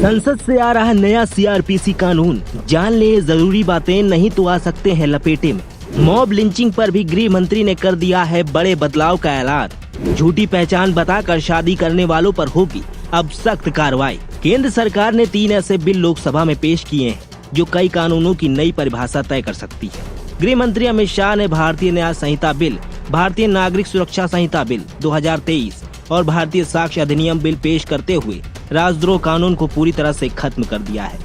संसद से आ रहा नया सीआरपीसी कानून, जान ले जरूरी बातें, नहीं तो आ सकते हैं लपेटे में। मॉब लिंचिंग पर भी गृह मंत्री ने कर दिया है बड़े बदलाव का ऐलान। झूठी पहचान बताकर शादी करने वालों पर होगी अब सख्त कार्रवाई। केंद्र सरकार ने 3 ऐसे बिल लोकसभा में पेश किए हैं जो कई कानूनों की नई परिभाषा तय कर सकती है। गृह मंत्री अमित शाह ने भारतीय न्याय संहिता बिल, भारतीय नागरिक सुरक्षा संहिता बिल 2023 और भारतीय साक्ष्य अधिनियम बिल पेश करते हुए राजद्रोह कानून को पूरी तरह से खत्म कर दिया है।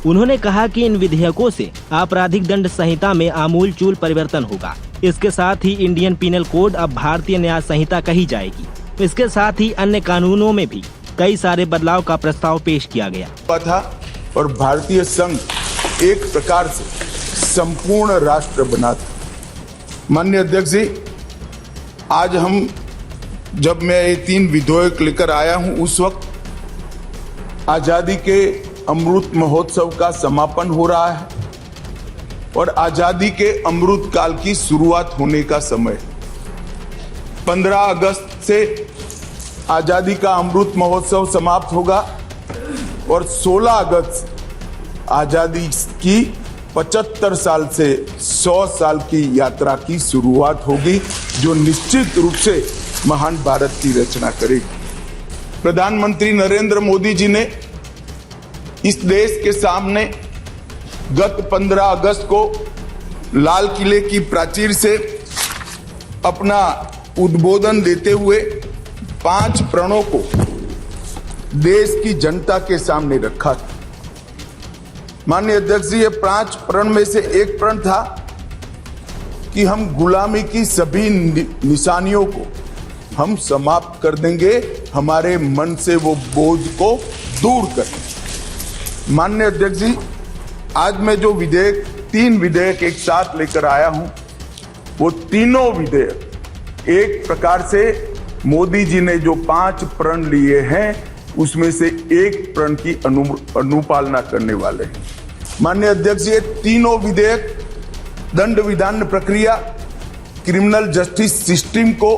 उन्होंने कहा कि इन विधेयकों से आपराधिक दंड संहिता में आमूलचूल परिवर्तन होगा। इसके साथ ही इंडियन पीनल कोड अब भारतीय न्याय संहिता कही जाएगी। इसके साथ ही अन्य कानूनों में भी कई सारे बदलाव का प्रस्ताव पेश किया गया था और भारतीय संघ एक प्रकार से संपूर्ण राष्ट्र बना था। माननीय अध्यक्ष जी, आज जब मैं ये 3 विधेयक लेकर आया हूं, उस वक्त आजादी के अमृत महोत्सव का समापन हो रहा है और आजादी के अमृत काल की शुरुआत होने का समय। 15 अगस्त से आजादी का अमृत महोत्सव समाप्त होगा और 16 अगस्त आजादी की 75 साल से 100 साल की यात्रा की शुरुआत होगी, जो निश्चित रूप से महान भारत की रचना करेगी। प्रधानमंत्री नरेंद्र मोदी जी ने इस देश के सामने गत 15 अगस्त को लाल किले की प्राचीर से अपना उद्बोधन देते हुए 5 प्रणों को देश की जनता के सामने रखा था। माननीय अध्यक्ष जी, ये 5 प्रण में से एक प्रण था कि हम गुलामी की सभी निशानियों को हम समाप्त कर देंगे, हमारे मन से वो बोझ को दूर करेंगे। माननीय अध्यक्ष जी, आज मैं जो 3 विधेयक एक साथ लेकर आया हूं, वो तीनों विधेयक एक प्रकार से मोदी जी ने जो 5 प्रण लिए हैं, उसमें से एक प्रण की अनुपालना करने वाले हैं। माननीय अध्यक्ष जी, ये तीनों विधेयक दंड विधान प्रक्रिया, क्रिमिनल जस्टिस सिस्टम को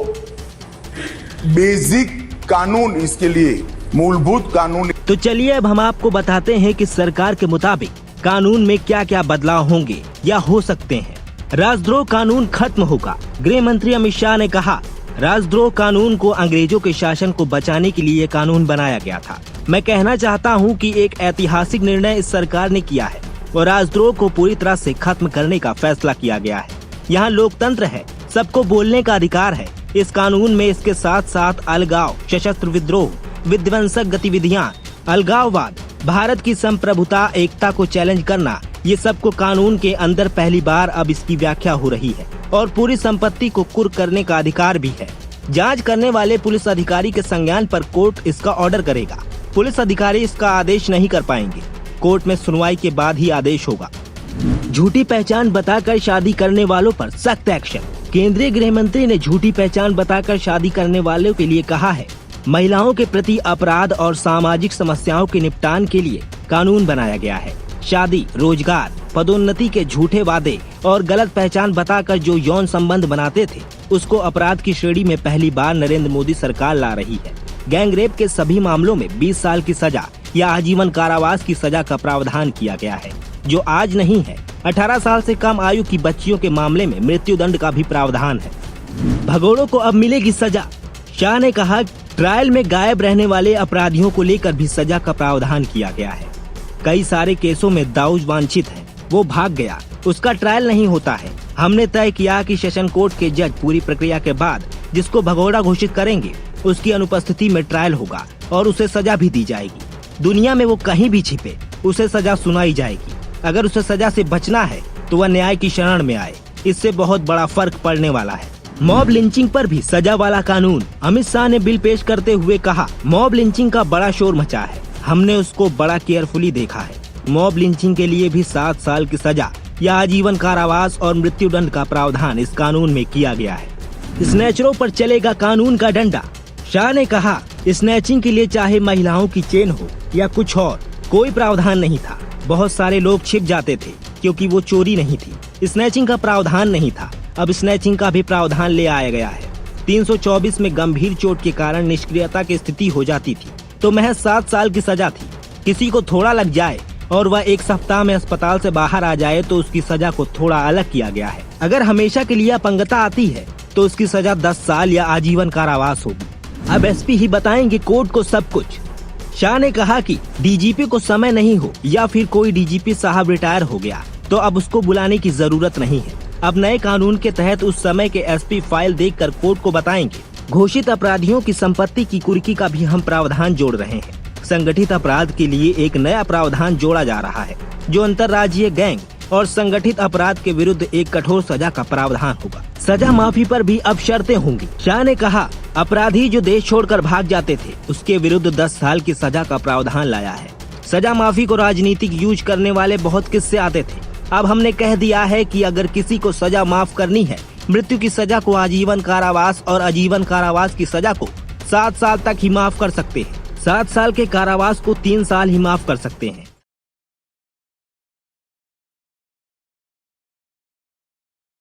बेसिक कानून, इसके लिए मूलभूत कानून। तो चलिए अब हम आपको बताते हैं कि सरकार के मुताबिक कानून में क्या क्या बदलाव होंगे या हो सकते हैं। राजद्रोह कानून खत्म होगा। गृह मंत्री अमित शाह ने कहा, राजद्रोह कानून को अंग्रेजों के शासन को बचाने के लिए कानून बनाया गया था। मैं कहना चाहता हूं कि एक ऐतिहासिक निर्णय इस सरकार ने किया है और राजद्रोह को पूरी तरह से खत्म करने का फैसला किया गया है। यहाँ लोकतंत्र है, सबको बोलने का अधिकार है। इस कानून में इसके साथ साथ अलगाव, सशस्त्र विद्रोह, विध्वंसक गतिविधियां, अलगाववाद, भारत की संप्रभुता, एकता को चैलेंज करना, ये सबको कानून के अंदर पहली बार अब इसकी व्याख्या हो रही है। और पूरी संपत्ति को कुर्क करने का अधिकार भी है। जांच करने वाले पुलिस अधिकारी के संज्ञान पर कोर्ट इसका ऑर्डर करेगा। पुलिस अधिकारी इसका आदेश नहीं कर पाएंगे। कोर्ट में सुनवाई के बाद ही आदेश होगा। झूठी पहचान बताकर शादी करने वालों पर सख्त एक्शन। केंद्रीय गृह मंत्री ने झूठी पहचान बताकर शादी करने वालों के लिए कहा है, महिलाओं के प्रति अपराध और सामाजिक समस्याओं के निपटान के लिए कानून बनाया गया है। शादी, रोजगार, पदोन्नति के झूठे वादे और गलत पहचान बताकर जो यौन संबंध बनाते थे, उसको अपराध की श्रेणी में पहली बार नरेंद्र मोदी सरकार ला रही है। गैंग रेप के सभी मामलों में 20 साल की सजा या आजीवन कारावास की सजा का प्रावधान किया गया है, जो आज नहीं है। 18 साल से कम आयु की बच्चियों के मामले में मृत्यु दंड का भी प्रावधान है। भगोड़ों को अब मिलेगी सजा। शाह ने कहा, ट्रायल में गायब रहने वाले अपराधियों को लेकर भी सजा का प्रावधान किया गया है। कई सारे केसों में दाऊद वांछित है, वो भाग गया, उसका ट्रायल नहीं होता है। हमने तय किया कि सेशन कोर्ट के जज पूरी प्रक्रिया के बाद जिसको भगोड़ा घोषित करेंगे, उसकी अनुपस्थिति में ट्रायल होगा और उसे सजा भी दी जाएगी। दुनिया में वो कहीं भी छिपे, उसे सजा सुनाई जाएगी। अगर उसे सजा से बचना है तो वह न्याय की शरण में आए। इससे बहुत बड़ा फर्क पड़ने वाला है। मॉब लिंचिंग पर भी सजा वाला कानून। अमित शाह ने बिल पेश करते हुए कहा, मॉब लिंचिंग का बड़ा शोर मचा है, हमने उसको बड़ा केयरफुली देखा है। मॉब लिंचिंग के लिए भी 7 साल की सजा या आजीवन कारावास और मृत्यु दंड का प्रावधान इस कानून में किया गया है। स्नैचरों पर चलेगा कानून का डंडा। शाह ने कहा, स्नैचिंग के लिए चाहे महिलाओं की चेन हो या कुछ और, कोई प्रावधान नहीं था। बहुत सारे लोग छिप जाते थे क्योंकि वो चोरी नहीं थी। स्नैचिंग का प्रावधान नहीं था, अब स्नैचिंग का भी प्रावधान ले आया गया है। 324 में गंभीर चोट के कारण निष्क्रियता की स्थिति हो जाती थी तो महज 7 साल की सजा थी। किसी को थोड़ा लग जाए और वह 1 सप्ताह में अस्पताल से बाहर आ जाए तो उसकी सजा को थोड़ा अलग किया गया है। अगर हमेशा के लिए अपंगता आती है तो उसकी सजा 10 साल या आजीवन कारावास होगी। अब एसपी ही बताएंगे कोर्ट को सब कुछ। शाह ने कहा कि डीजीपी को समय नहीं हो या फिर कोई डीजीपी साहब रिटायर हो गया तो अब उसको बुलाने की जरूरत नहीं है। अब नए कानून के तहत उस समय के एसपी फाइल देखकर कोर्ट को बताएंगे। घोषित अपराधियों की संपत्ति की कुर्की का भी हम प्रावधान जोड़ रहे हैं। संगठित अपराध के लिए एक नया प्रावधान जोड़ा जा रहा है जो अंतर्राज्यीय गैंग और संगठित अपराध के विरुद्ध एक कठोर सजा का प्रावधान होगा। सजा माफी पर भी अब शर्तें होंगी। शाह ने कहा अपराधी जो देश छोड़कर भाग जाते थे उसके विरुद्ध 10 साल की सजा का प्रावधान लाया है। सजा माफी को राजनीतिक यूज करने वाले बहुत किस्से आते थे। अब हमने कह दिया है कि अगर किसी को सजा माफ करनी है, मृत्यु की सजा को आजीवन कारावास और आजीवन कारावास की सजा को 7 साल तक ही माफ कर सकते हैं। 7 साल के कारावास को 3 साल ही माफ कर सकते हैं।